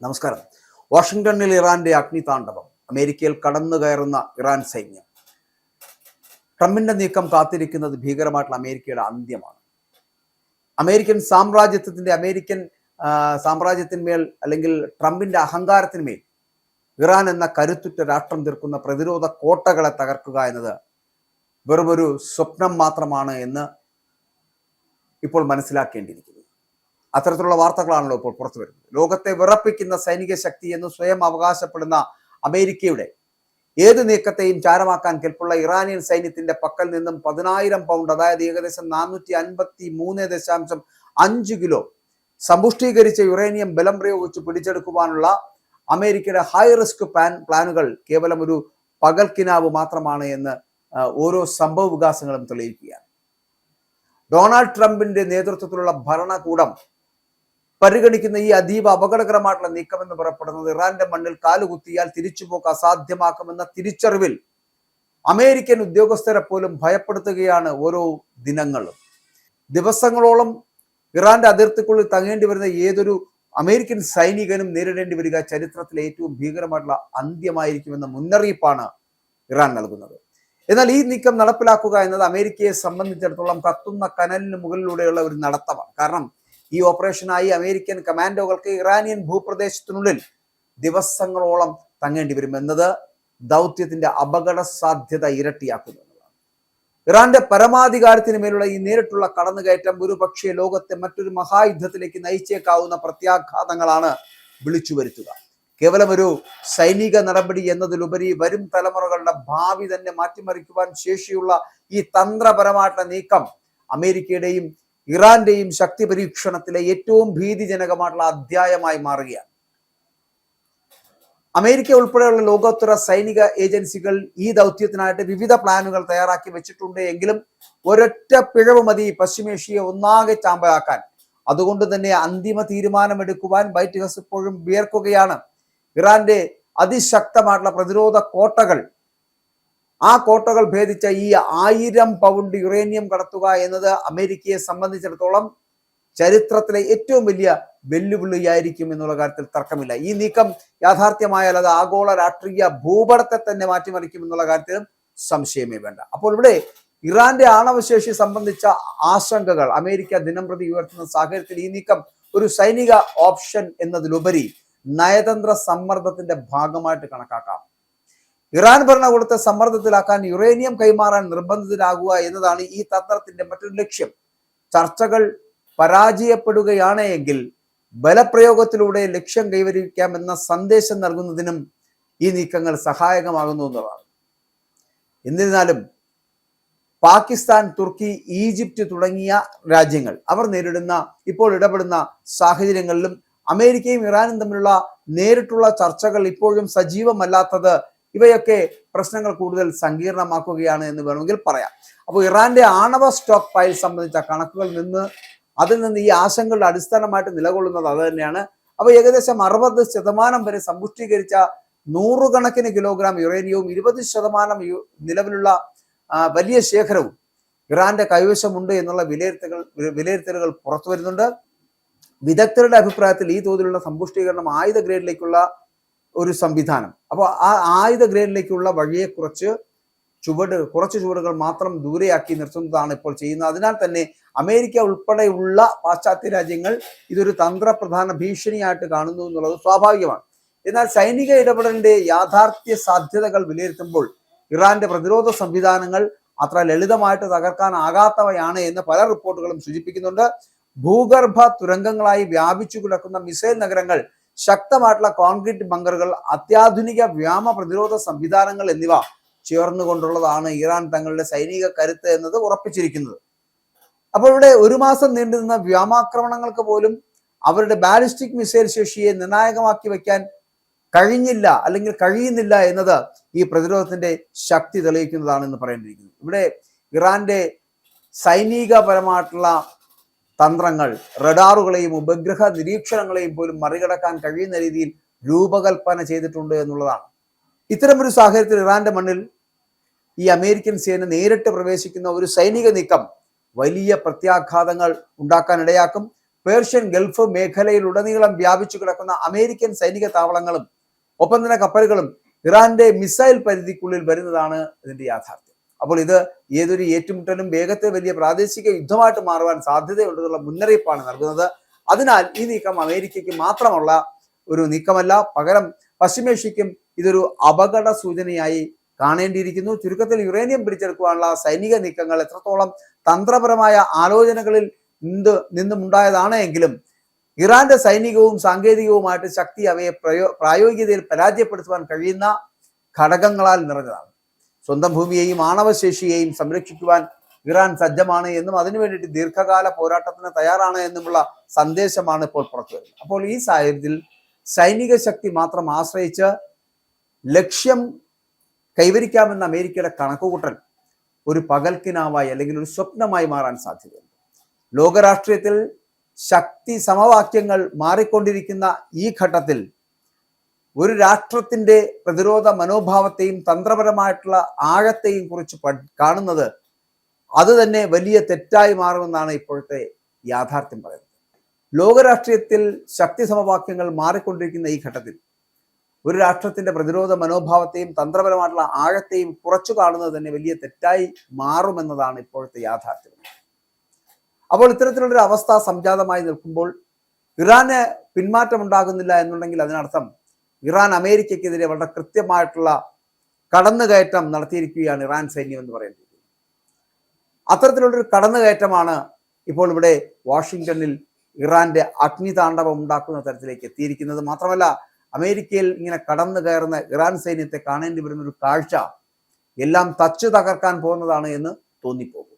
നമസ്കാരം. വാഷിംഗ്ടണിൽ ഇറാന്റെ അഗ്നിതാണ്ഡവം. അമേരിക്കയിൽ കടന്നു കയറുന്ന ഇറാൻ സൈന്യം. ട്രംപിന്റെ നീക്കം കാത്തിരിക്കുന്നത് ഭീകരമായിട്ടുള്ള അമേരിക്കയുടെ അന്ത്യമാണ്. അമേരിക്കൻ സാമ്രാജ്യത്തിന്മേൽ അല്ലെങ്കിൽ ട്രംപിന്റെ അഹങ്കാരത്തിന്മേൽ ഇറാൻ എന്ന കരുത്തുറ്റ രാഷ്ട്രം തീർക്കുന്ന പ്രതിരോധ കോട്ടകളെ തകർക്കുക എന്നത് വെറുമൊരു സ്വപ്നം മാത്രമാണ് എന്ന് ഇപ്പോൾ മനസ്സിലാക്കേണ്ടിയിരിക്കുന്നു. അത്തരത്തിലുള്ള വാർത്തകളാണല്ലോ ഇപ്പോൾ പുറത്തു വരുന്നത്. ലോകത്തെ വിറപ്പിക്കുന്ന സൈനിക ശക്തി എന്ന് സ്വയം അവകാശപ്പെടുന്ന അമേരിക്കയുടെ ഏത് നീക്കത്തെയും ചാരമാക്കാൻ കെൽപ്പുള്ള ഇറാനിയൻ സൈന്യത്തിന്റെ പക്കൽ നിന്നും 10,000 പൗണ്ട്, അതായത് ഏകദേശം 453.5 കിലോ സമ്പുഷ്ടീകരിച്ച യുറേനിയം ബലം പ്രയോഗിച്ച് പിടിച്ചെടുക്കുവാനുള്ള അമേരിക്കയുടെ ഹൈ റിസ്ക് പ്ലാനുകൾ കേവലം ഒരു പകൽക്കിനാവ് മാത്രമാണ് എന്ന് ഓരോ സംഭവ വികാസങ്ങളും തെളിയിക്കുകയാണ്. ഡൊണാൾഡ് ട്രംപിന്റെ നേതൃത്വത്തിലുള്ള ഭരണകൂടം പരിഗണിക്കുന്ന ഈ അതീവ അപകടകരമായിട്ടുള്ള നീക്കം എന്ന് പറയപ്പെടുന്നത് ഇറാന്റെ മണ്ണിൽ കാലുകുത്തിയാൽ തിരിച്ചുപോക്ക് അസാധ്യമാക്കുമെന്ന തിരിച്ചറിവിൽ അമേരിക്കൻ ഉദ്യോഗസ്ഥരെ പോലും ഭയപ്പെടുത്തുകയാണ് ഓരോ ദിനങ്ങളും. ദിവസങ്ങളോളം ഇറാന്റെ അതിർത്തിക്കുള്ളിൽ തങ്ങേണ്ടി വരുന്ന ഏതൊരു അമേരിക്കൻ സൈനികനും നേരിടേണ്ടി വരിക ചരിത്രത്തിലെ ഏറ്റവും ഭീകരമായിട്ടുള്ള അന്ത്യമായിരിക്കുമെന്ന മുന്നറിയിപ്പാണ് ഇറാൻ നൽകുന്നത്. എന്നാൽ ഈ നീക്കം നടപ്പിലാക്കുക എന്നത് അമേരിക്കയെ സംബന്ധിച്ചിടത്തോളം കത്തുന്ന കനലിന് മുകളിലൂടെയുള്ള ഒരു നടത്തമാണ്. കാരണം ഈ ഓപ്പറേഷനായി അമേരിക്കൻ കമാൻഡോകൾക്ക് ഇറാനിയൻ ഭൂപ്രദേശത്തിനുള്ളിൽ ദിവസങ്ങളോളം തങ്ങേണ്ടി വരും എന്നത് ദൗത്യത്തിന്റെ അപകട സാധ്യത ഇരട്ടിയാക്കുന്നു എന്നതാണ്. ഇറാന്റെ പരമാധികാരത്തിന് മേലുള്ള ഈ നേരിട്ടുള്ള കടന്നുകയറ്റം ഒരുപക്ഷെ ലോകത്തെ മറ്റൊരു മഹായുദ്ധത്തിലേക്ക് നയിച്ചേക്കാവുന്ന പ്രത്യാഘാതങ്ങളാണ് വിളിച്ചു വരുത്തുക. കേവലം ഒരു സൈനിക നടപടി എന്നതിലുപരി വരും തലമുറകളുടെ ഭാവി തന്നെ മാറ്റിമറിക്കുവാൻ ശേഷിയുള്ള ഈ തന്ത്രപരമായിട്ടുള്ള നീക്കം അമേരിക്കയുടെയും ഇറാന്റെയും ശക്തി പരീക്ഷണത്തിലെ ഏറ്റവും ഭീതിജനകമായിട്ടുള്ള അധ്യായമായി മാറുകയാണ്. അമേരിക്ക ഉൾപ്പെടെയുള്ള ലോകോത്തര സൈനിക ഏജൻസികൾ ഈ ദൗത്യത്തിനായിട്ട് വിവിധ പ്ലാനുകൾ തയ്യാറാക്കി വെച്ചിട്ടുണ്ട് എങ്കിലും ഒരൊറ്റ പിഴവ് മതി പശ്ചിമേഷ്യയെ ഒന്നാകെ ചാമ്പലാക്കാൻ. അതുകൊണ്ട് തന്നെ അന്തിമ തീരുമാനമെടുക്കുവാൻ വൈറ്റ് ഹൗസ് ഇപ്പോഴും വിയർക്കുകയാണ്. ഇറാന്റെ അതിശക്തമായിട്ടുള്ള പ്രതിരോധ കോട്ടകൾ, ആ കോട്ടകൾ ഭേദിച്ച ഈ 1000 പൗണ്ട് യുറേനിയം കടത്തുക എന്നത് അമേരിക്കയെ സംബന്ധിച്ചിടത്തോളം ചരിത്രത്തിലെ ഏറ്റവും വലിയ വെല്ലുവിളിയായിരിക്കും എന്നുള്ള കാര്യത്തിൽ തർക്കമില്ല. ഈ നീക്കം യാഥാർത്ഥ്യമായാൽ അത് ആഗോള രാഷ്ട്രീയ ഭൂപടത്തെ തന്നെ മാറ്റിമറിക്കും എന്നുള്ള കാര്യത്തിലും സംശയമേ വേണ്ട. അപ്പോൾ ഇവിടെ ഇറാന്റെ ആണവശേഷി സംബന്ധിച്ച ആശങ്കകൾ അമേരിക്ക ദിനംപ്രതി ഉയർത്തുന്ന സാഹചര്യത്തിൽ ഈ നീക്കം ഒരു സൈനിക ഓപ്ഷൻ എന്നതിലുപരി നയതന്ത്ര സമ്മർദ്ദത്തിന്റെ ഭാഗമായിട്ട് കണക്കാക്കാം. ഇറാൻ ഭരണകൂടത്തെ സമ്മർദ്ദത്തിലാക്കാൻ യുറേനിയം കൈമാറാൻ നിർബന്ധിതരാകുക എന്നതാണ് ഈ തന്ത്രത്തിന്റെ മറ്റൊരു ലക്ഷ്യം. ചർച്ചകൾ പരാജയപ്പെടുകയാണ് എങ്കിൽ ബലപ്രയോഗത്തിലൂടെ ലക്ഷ്യം കൈവരിക്കാമെന്ന സന്ദേശം നൽകുന്നതിനും ഈ നീക്കങ്ങൾ സഹായകമാകുന്നു എന്നതാണ്. എന്നിരുന്നാലും പാകിസ്ഥാൻ, തുർക്കി, ഈജിപ്റ്റ് തുടങ്ങിയ രാജ്യങ്ങൾ അവർ ഇപ്പോൾ ഇടപെടുന്ന സാഹചര്യങ്ങളിലും അമേരിക്കയും ഇറാനും തമ്മിലുള്ള നേരിട്ടുള്ള ചർച്ചകൾ ഇപ്പോഴും സജീവമല്ലാത്തത് ഇവയൊക്കെ പ്രശ്നങ്ങൾ കൂടുതൽ സങ്കീർണമാക്കുകയാണ് എന്ന് വേണമെങ്കിൽ പറയാം. അപ്പോൾ ഇറാന്റെ ആണവ സ്റ്റോക്ക് പൈൽ സംബന്ധിച്ച കണക്കുകളിൽ അതിൽ നിന്ന് ഈ ആശങ്കകളുടെ അടിസ്ഥാനമായിട്ട് നിലകൊള്ളുന്നത് അത് തന്നെയാണ്. അപ്പോൾ ഏകദേശം 60% വരെ സമ്പുഷ്ടീകരിച്ച 100 കണക്കിന് കിലോഗ്രാം യുറേനിയവും 20% നിലവിലുള്ള വലിയ ശേഖരവും ഇറാന്റെ കൈവശമുണ്ട് എന്നുള്ള വിലയിരുത്തലുകൾ പുറത്തു വരുന്നുണ്ട്. വിദഗ്ധരുടെ അഭിപ്രായത്തിൽ ഈ തോതിലുള്ള സമ്പുഷ്ടീകരണം ആയുധ ഗ്രേഡിലേക്കുള്ള ഒരു സംവിധാനം. അപ്പോൾ ആ ആയുധ ഗ്രേഡിലേക്കുള്ള വഴിയെ കുറച്ച് ചുവടുകൾ മാത്രം ദൂരെയാക്കി നിർത്തുന്നതാണ് ഇപ്പോൾ ചെയ്യുന്നത്. അതിനാൽ തന്നെ അമേരിക്ക ഉൾപ്പെടെയുള്ള പാശ്ചാത്യ രാജ്യങ്ങൾ ഇതൊരു തന്ത്രപ്രധാന ഭീഷണിയായിട്ട് കാണുന്നു എന്നുള്ളത് സ്വാഭാവികമാണ്. എന്നാൽ സൈനിക ഇടപെടലിന്റെ യാഥാർത്ഥ്യ സാധ്യതകൾ വിലയിരുത്തുമ്പോൾ ഇറാന്റെ പ്രതിരോധ സംവിധാനങ്ങൾ അത്ര ലളിതമായിട്ട് തകർക്കാനാകാത്തവയാണ് എന്ന് പല റിപ്പോർട്ടുകളും സൂചിപ്പിക്കുന്നുണ്ട്. ഭൂഗർഭ തുരങ്കങ്ങളായി വ്യാപിച്ചു കിടക്കുന്ന മിസൈൽ നഗരങ്ങൾ, ശക്തമായിട്ടുള്ള കോൺക്രീറ്റ് ബങ്കറുകൾ, അത്യാധുനിക വ്യോമ പ്രതിരോധ സംവിധാനങ്ങൾ എന്നിവ ചേർന്നുകൊണ്ടുള്ളതാണ് ഇറാൻ തങ്ങളുടെ സൈനിക കരുത്ത് എന്നത് ഉറപ്പിച്ചിരിക്കുന്നത്. അപ്പോൾ ഇവിടെ 1 മാസം നീണ്ടുനിന്ന വ്യോമാക്രമണങ്ങൾക്ക് പോലും അവരുടെ ബാലിസ്റ്റിക് മിസൈൽ ശേഷിയെ നിർണായകമാക്കി വയ്ക്കാൻ കഴിയുന്നില്ല എന്നത് ഈ പ്രതിരോധത്തിന്റെ ശക്തി തെളിയിക്കുന്നതാണെന്ന് പറയേണ്ടിയിരിക്കുന്നു. ഇവിടെ ഇറാന്റെ സൈനികപരമായിട്ടുള്ള തന്ത്രങ്ങൾ റഡാറുകളെയും ഉപഗ്രഹ നിരീക്ഷണങ്ങളെയും പോലും മറികടക്കാൻ കഴിയുന്ന രീതിയിൽ രൂപകൽപ്പന ചെയ്തിട്ടുണ്ട് എന്നുള്ളതാണ്. ഇത്തരമൊരു സാഹചര്യത്തിൽ ഇറാന്റെ മണ്ണിൽ ഈ അമേരിക്കൻ സേന നേരിട്ട് പ്രവേശിക്കുന്ന ഒരു സൈനിക നീക്കം വലിയ പ്രത്യാഘാതങ്ങൾ ഉണ്ടാക്കാൻ ഇടയാക്കും. പേർഷ്യൻ ഗൾഫ് മേഖലയിലുടനീളം വ്യാപിച്ചു കിടക്കുന്ന അമേരിക്കൻ സൈനിക താവളങ്ങളും ഒപ്പം തന്നെ കപ്പലുകളും ഇറാന്റെ മിസൈൽ പരിധിക്കുള്ളിൽ വരുന്നതാണ് ഇതിന്റെ യാഥാർത്ഥ്യം. അപ്പോൾ ഇത് ഏതൊരു ഏറ്റുമുട്ടലും വേഗത്തിൽ വലിയ പ്രാദേശിക യുദ്ധമായിട്ട് മാറുവാൻ സാധ്യതയുണ്ടെന്നുള്ള മുന്നറിയിപ്പാണ് നൽകുന്നത്. അതിനാൽ ഈ നീക്കം അമേരിക്കയ്ക്ക് മാത്രമുള്ള ഒരു നീക്കമല്ല, പകരം പശ്ചിമേഷ്യയ്ക്കും ഇതൊരു അപകട സൂചനയായി കാണേണ്ടിയിരിക്കുന്നു. ചുരുക്കത്തിൽ യുറേനിയം പിടിച്ചെടുക്കുവാനുള്ള സൈനിക നീക്കങ്ങൾ എത്രത്തോളം തന്ത്രപരമായ ആലോചനകളിൽ നിന്നുമുണ്ടായതാണ് എങ്കിലും ഇറാന്റെ സൈനികവും സാങ്കേതികവുമായിട്ട് ശക്തി അവയെ പ്രായോഗികതയിൽ പരാജയപ്പെടുത്തുവാൻ കഴിയുന്ന ഘടകങ്ങളാൽ നിറഞ്ഞതാണ്. സ്വന്തം ഭൂമിയെയും ആണവശേഷിയെയും സംരക്ഷിക്കുവാൻ ഇറാൻ സജ്ജമാണ് എന്നും അതിനു വേണ്ടിയിട്ട് ദീർഘകാല പോരാട്ടത്തിന് തയ്യാറാണ് എന്നുമുള്ള സന്ദേശമാണ് ഇപ്പോൾ പുറത്തു വരുന്നത്. അപ്പോൾ ഈ സാഹചര്യത്തിൽ സൈനിക ശക്തി മാത്രം ആശ്രയിച്ച് ലക്ഷ്യം കൈവരിക്കാമെന്ന അമേരിക്കയുടെ കണക്കുകൂട്ടൽ ഒരു പകൽക്കിനാവായി അല്ലെങ്കിൽ ഒരു സ്വപ്നമായി മാറാൻ സാധ്യതയുണ്ട്. ലോകരാഷ്ട്രീയത്തിൽ ശക്തി സമവാക്യങ്ങൾ മാറിക്കൊണ്ടിരിക്കുന്ന ഈ ഘട്ടത്തിൽ ഒരു രാഷ്ട്രത്തിന്റെ പ്രതിരോധ മനോഭാവത്തെയും തന്ത്രപരമായിട്ടുള്ള ആഴത്തെയും കുറിച്ച് കാണുന്നത് അത് തന്നെ വലിയ തെറ്റായി മാറുമെന്നാണ് ഇപ്പോഴത്തെ യാഥാർത്ഥ്യം പറയുന്നത്. ലോകരാഷ്ട്രീയത്തിൽ ശക്തി സമവാക്യങ്ങൾ മാറിക്കൊണ്ടിരിക്കുന്ന ഈ ഘട്ടത്തിൽ ഒരു രാഷ്ട്രത്തിന്റെ പ്രതിരോധ മനോഭാവത്തെയും തന്ത്രപരമായിട്ടുള്ള ആഴത്തെയും കുറച്ചു കാണുന്നത് തന്നെ വലിയ തെറ്റായി മാറുമെന്നതാണ് ഇപ്പോഴത്തെ യാഥാർത്ഥ്യം. അപ്പോൾ ഇത്തരത്തിലുള്ളൊരു അവസ്ഥ സംജാതമായി നിൽക്കുമ്പോൾ ഇറാന് പിന്മാറ്റം ഉണ്ടാകുന്നില്ല എന്നുണ്ടെങ്കിൽ അതിനർത്ഥം ഇറാൻ അമേരിക്കയ്ക്കെതിരെ വളരെ കൃത്യമായിട്ടുള്ള കടന്നുകയറ്റം നടത്തിയിരിക്കുകയാണ് ഇറാൻ സൈന്യം എന്ന് പറയുന്നത്. അത്തരത്തിലുള്ളൊരു കടന്നുകയറ്റമാണ് ഇപ്പോൾ ഇവിടെ വാഷിങ്ടണിൽ ഇറാന്റെ അഗ്നിതാണ്ഡവം ഉണ്ടാക്കുന്ന തരത്തിലേക്ക് എത്തിയിരിക്കുന്നത്. മാത്രമല്ല അമേരിക്കയിൽ ഇങ്ങനെ കടന്നു കയറുന്ന ഇറാൻ സൈന്യത്തെ കാണേണ്ടി വരുന്ന ഒരു കാഴ്ച എല്ലാം തച്ചു തകർക്കാൻ പോകുന്നതാണ് എന്ന് തോന്നിപ്പോകും.